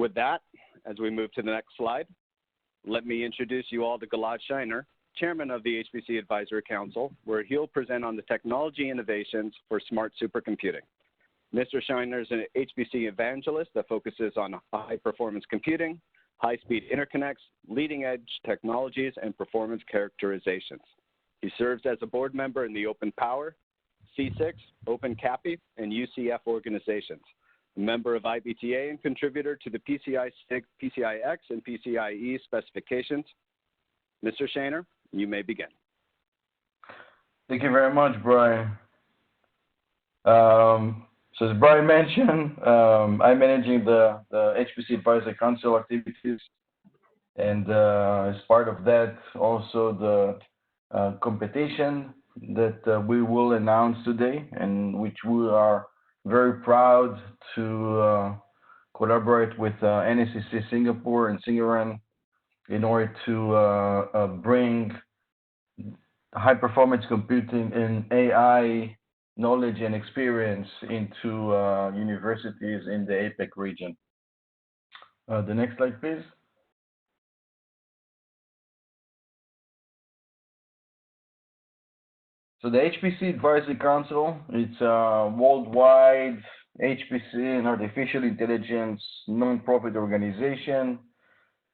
With that, as we move to the next slide, let me introduce you all to Gilad Shainer, Chairman of the HPC Advisory Council, where he'll present on the technology innovations for smart supercomputing. Mr. Shainer is an HPC evangelist that focuses on high-performance computing, high-speed interconnects, leading-edge technologies, and performance characterizations. He serves as a board member in the OpenPOWER, CCIX, OpenCAPI, and UCF organizations, a member of IBTA and contributor to the PCISIG PCI-X and PCIe specifications. Mr. Shainer, you may begin. Thank you very much, Brian. So as Brian mentioned, I'm managing the HPC Advisory Council activities, and as part of that, also the competition that we will announce today, and which we are very proud to collaborate with NSCC Singapore and Singaran in order to bring high-performance computing and AI knowledge and experience into universities in the APEC region. The next slide, please. So the HPC Advisory Council, it's a worldwide HPC and artificial intelligence non-profit organization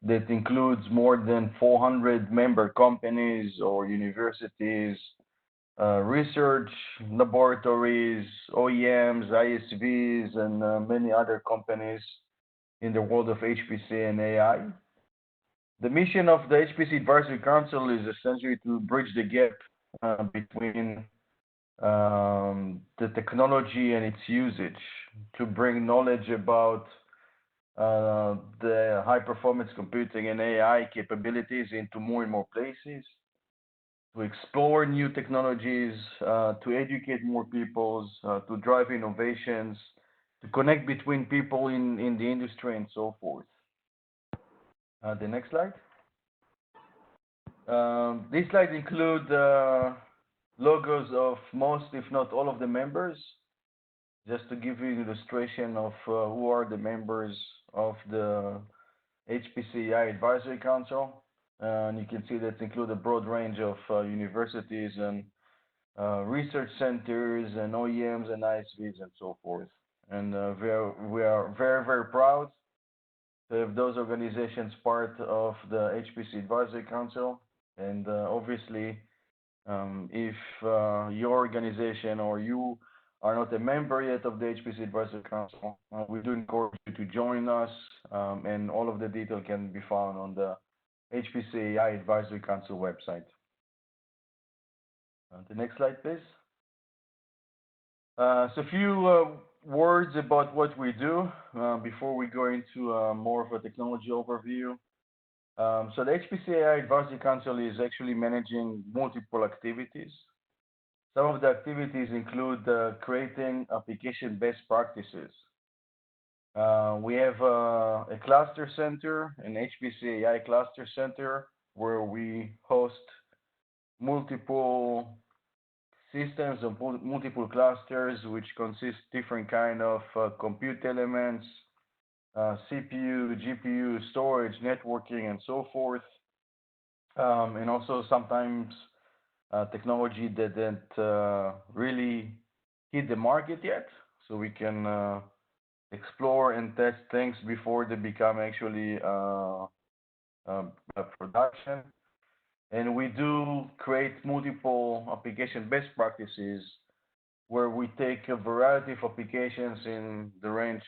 that includes more than 400 member companies or universities, research laboratories, OEMs, ISVs, and many other companies in the world of HPC and AI. The mission of the HPC Advisory Council is essentially to bridge the gap between the technology and its usage, to bring knowledge about the high-performance computing and AI capabilities into more and more places, to explore new technologies, to educate more people, to drive innovations, to connect between people in the industry, and so forth. The next slide. This slide includes logos of most, if not all, of the members, just to give you an illustration of who are the members of the HPC-AI Advisory Council. And you can see that include a broad range of universities and research centers and OEMs and ISVs and so forth. And we are very, very proud to have those organizations part of the HPC Advisory Council. And obviously, if your organization or you are not a member yet of the HPC Advisory Council, we do encourage you to join us, and all of the detail can be found on the HPC-AI Advisory Council website. The next slide, please. So a few words about what we do before we go into more of a technology overview. So the HPC-AI Advisory Council is actually managing multiple activities. Some of the activities include creating application best practices. We have a cluster center, an HPC-AI cluster center, where we host multiple systems of multiple clusters, which consist different kind of compute elements, CPU, GPU, storage, networking, and so forth. And also sometimes technology that didn't really hit the market yet, so we can explore and test things before they become actually production. And we do create multiple application best practices where we take a variety of applications in the range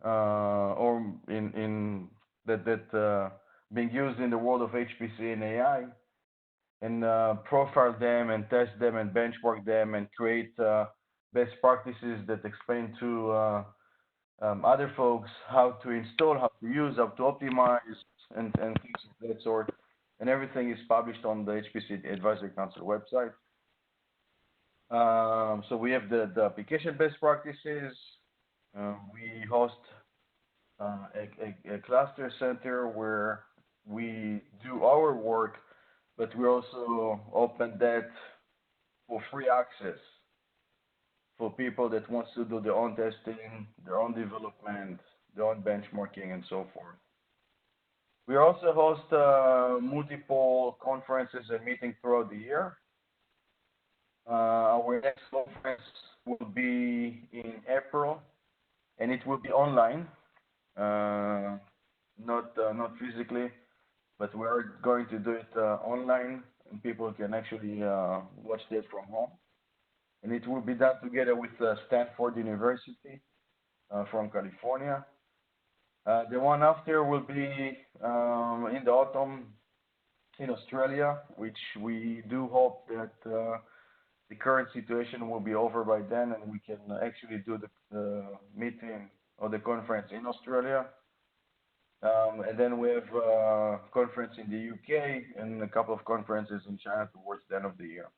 or in that being used in the world of HPC and AI, and profile them and test them and benchmark them and create best practices that explain to other folks how to install, how to use, how to optimize, and things of that sort. And everything is published on the HPC Advisory Council website. So we have the application best practices. We host a cluster center where we do our work, but we also open that for free access for people that wants to do their own testing, their own development, their own benchmarking, and so forth. We also host multiple conferences and meetings throughout the year. Our next conference will be in April, and it will be online, not physically, but we're going to do it online, and people can actually watch that from home. And it will be done together with Stanford University from California. The one after will be in the autumn in Australia, which we do hope that the current situation will be over by then, and we can actually do the meeting or the conference in Australia. And then we have a conference in the UK and a couple of conferences in China towards the end of the year.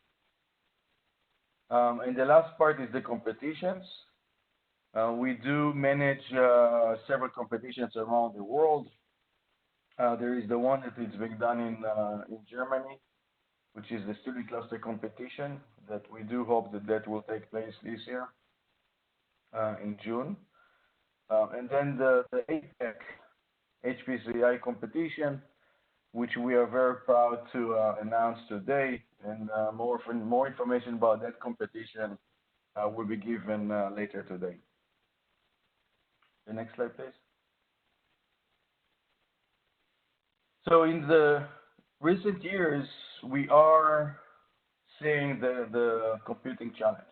And the last part is the competitions. We do manage several competitions around the world. There is the one that is being done in Germany, which is the student cluster competition that we do hope that will take place this year in June. And then the APEC HPC-AI competition, which we are very proud to announce today, and more information about that competition will be given later today. The next slide, please. So in the recent years, we are seeing the computing challenge.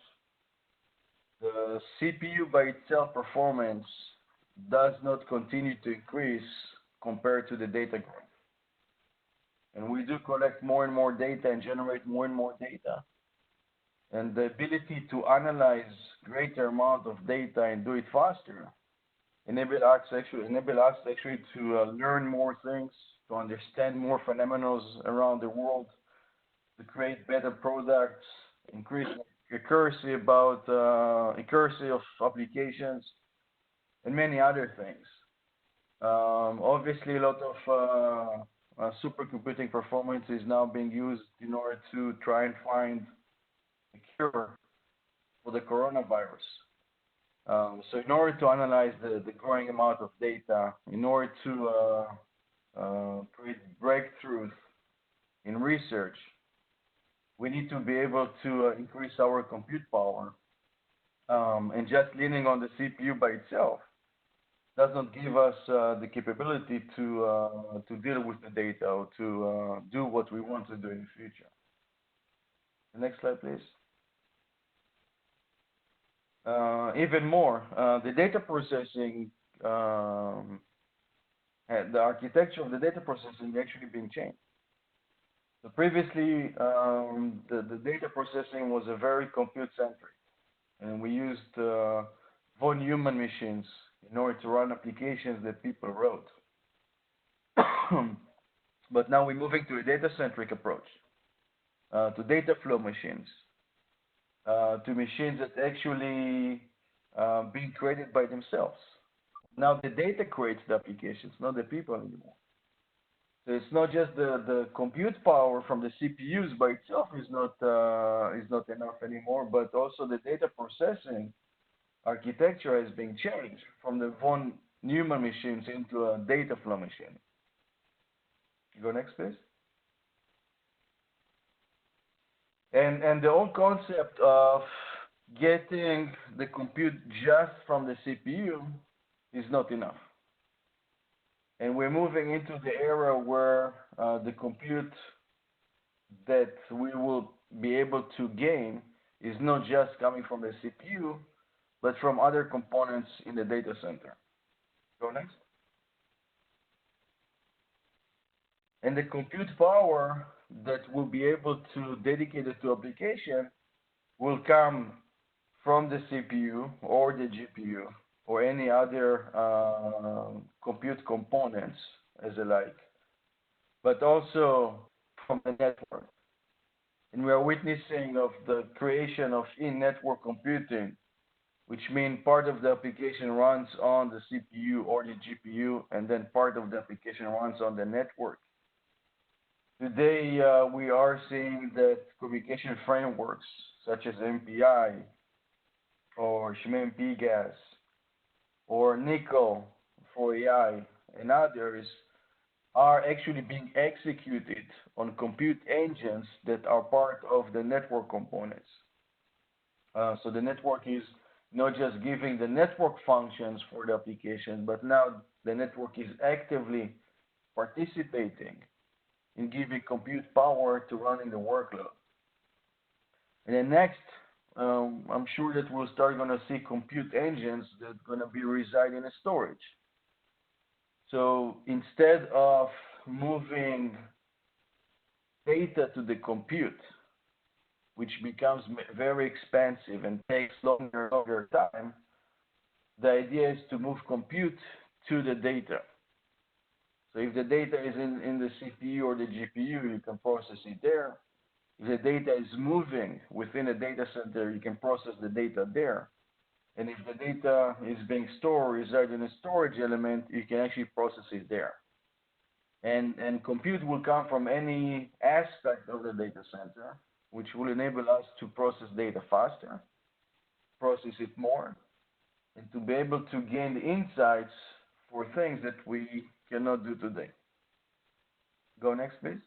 The CPU by itself performance does not continue to increase compared to the data growth. And we do collect more and more data and generate more and more data. And the ability to analyze greater amount of data and do it faster enable us actually to learn more things, to understand more phenomena around the world, to create better products, increase accuracy of applications, and many other things. Obviously, a lot of supercomputing performance is now being used in order to try and find a cure for the coronavirus. So in order to analyze the growing amount of data, in order to create breakthroughs in research, we need to be able to increase our compute power. And just leaning on the CPU by itself does not give us the capability to deal with the data or to do what we want to do in the future. The next slide, please. Even more, the data processing, the architecture of the data processing actually being changed. So previously, the data processing was a very compute-centric, and we used von Neumann machines in order to run applications that people wrote. But now we're moving to a data-centric approach, to data flow machines, to machines that actually being created by themselves. Now the data creates the applications, not the people anymore. So it's not just the compute power from the CPUs by itself is not enough anymore, but also the data processing architecture has been changed from the von Neumann machines into a data flow machine. You go next, please. And the whole concept of getting the compute just from the CPU is not enough. And we're moving into the era where the compute that we will be able to gain is not just coming from the CPU, but from other components in the data center. Go next. And the compute power that we'll be able to dedicate it to application will come from the CPU or the GPU or any other compute components as alike, but also from the network. And we are witnessing of the creation of in-network computing, which means part of the application runs on the CPU or the GPU, and then part of the application runs on the network. Today, we are seeing that communication frameworks such as MPI or SHMEM-PGAS or NICL for AI and others are actually being executed on compute engines that are part of the network components. So the network is not just giving the network functions for the application, but now the network is actively participating in giving compute power to running the workload. And then next, I'm sure that we'll start going to see compute engines that are going to be residing in storage. So instead of moving data to the compute, which becomes very expensive and takes longer time, the idea is to move compute to the data. So if the data is in the CPU or the GPU, you can process it there. If the data is moving within a data center, you can process the data there. And if the data is being stored, resides in a storage element, you can actually process it there. And compute will come from any aspect of the data center, which will enable us to process data faster, process it more, and to be able to gain the insights for things that we cannot do today. Go next, please.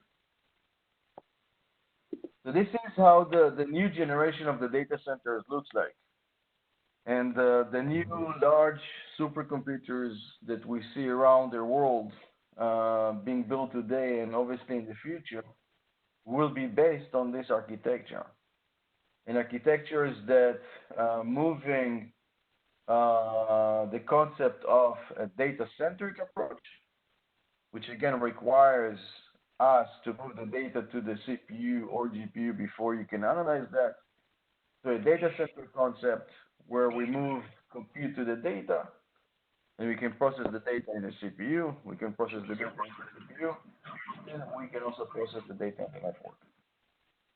So this is how the new generation of the data centers looks like. And the new large supercomputers that we see around the world being built today and obviously in the future will be based on this architecture. And architectures that moving the concept of a data-centric approach, which again requires us to move the data to the CPU or GPU before you can analyze that. So a data-centric concept where we move compute to the data, and we can process the data in the CPU, we can process the data in the CPU, and we can also process the data in the network.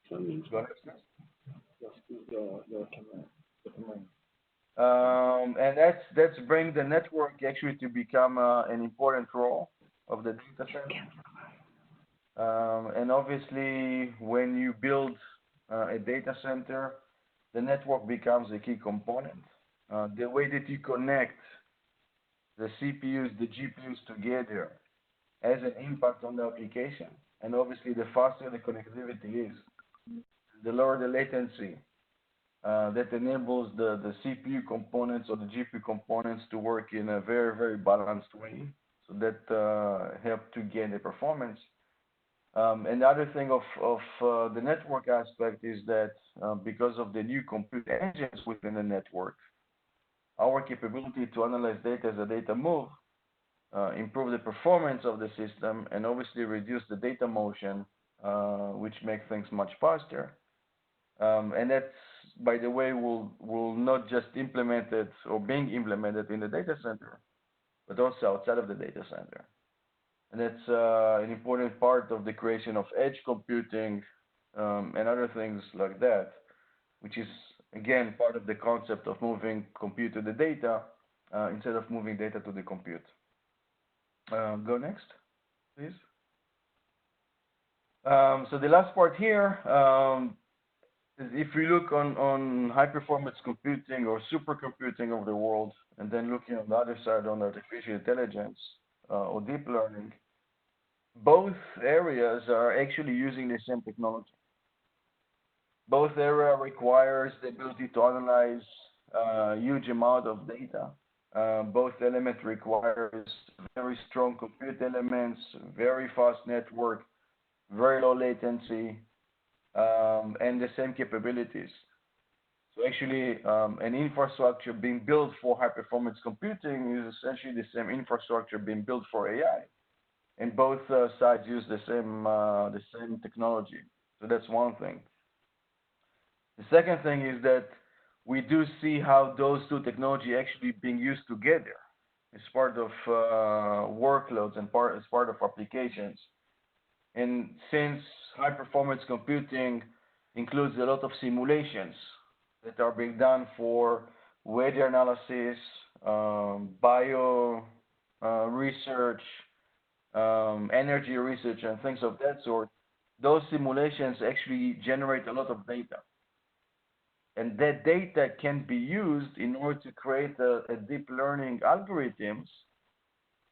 Go next, and that's bring the network actually to become an important role of the data center. And obviously, when you build a data center, the network becomes a key component. The way that you connect the CPUs, the GPUs together has an impact on the application. And obviously, the faster the connectivity is, the lower the latency that enables the CPU components or the GPU components to work in a very, very balanced way. So that helps to gain the performance. And the other thing of the network aspect is that because of the new compute engines within the network, our capability to analyze data as the data move, improve the performance of the system, and obviously reduce the data motion, which makes things much faster. And that's, by the way, will not just implement it or being implemented in the data center, but also outside of the data center. And that's an important part of the creation of edge computing and other things like that, which is, again, part of the concept of moving compute to the data instead of moving data to the compute. Go next, please. So the last part here is if we look on high-performance computing or supercomputing of the world, and then looking on the other side on artificial intelligence or deep learning, both areas are actually using the same technology. Both area requires the ability to analyze a huge amount of data. Both elements requires very strong compute elements, very fast network, very low latency, and the same capabilities. So actually, an infrastructure being built for high-performance computing is essentially the same infrastructure being built for AI. And both sides use the same technology. So that's one thing. The second thing is that we do see how those two technologies actually being used together as part of workloads and as part of applications. And since high-performance computing includes a lot of simulations that are being done for weather analysis, bio research, energy research, and things of that sort, those simulations actually generate a lot of data. And that data can be used in order to create a deep learning algorithms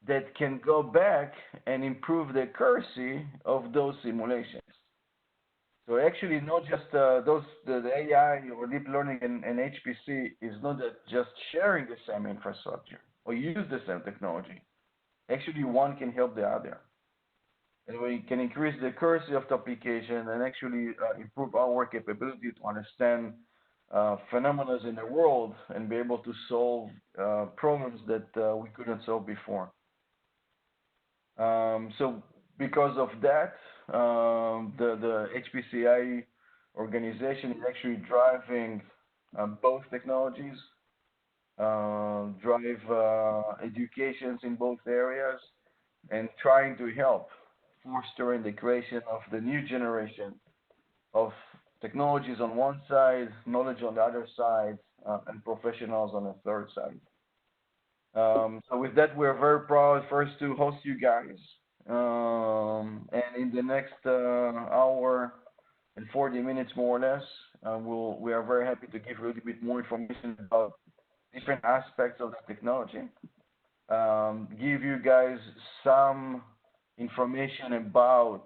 that can go back and improve the accuracy of those simulations. So actually, not just the AI or deep learning and HPC is not just sharing the same infrastructure or use the same technology. Actually, one can help the other. And we can increase the accuracy of the application and actually improve our capability to understand phenomena in the world and be able to solve problems that we couldn't solve before. So because of that, the HPC-AI organization is actually driving both technologies, drive educations in both areas, and trying to help fostering the creation of the new generation of technologies on one side, knowledge on the other side, and professionals on the third side. So with that, we're very proud first to host you guys. And in the next hour and 40 minutes, more or less, we are very happy to give a little bit more information about different aspects of the technology. Give you guys some information about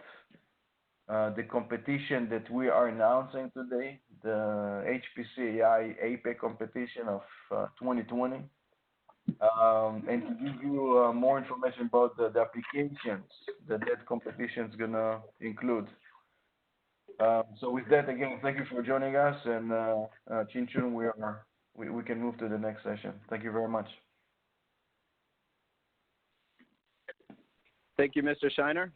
the competition that we are announcing today, the HPC-AI APEC competition of 2020. And to give you more information about the applications that competition is going to include. So with that, again, thank you for joining us, and Chin-Chun, we can move to the next session. Thank you very much. Thank you, Mr. Shainer.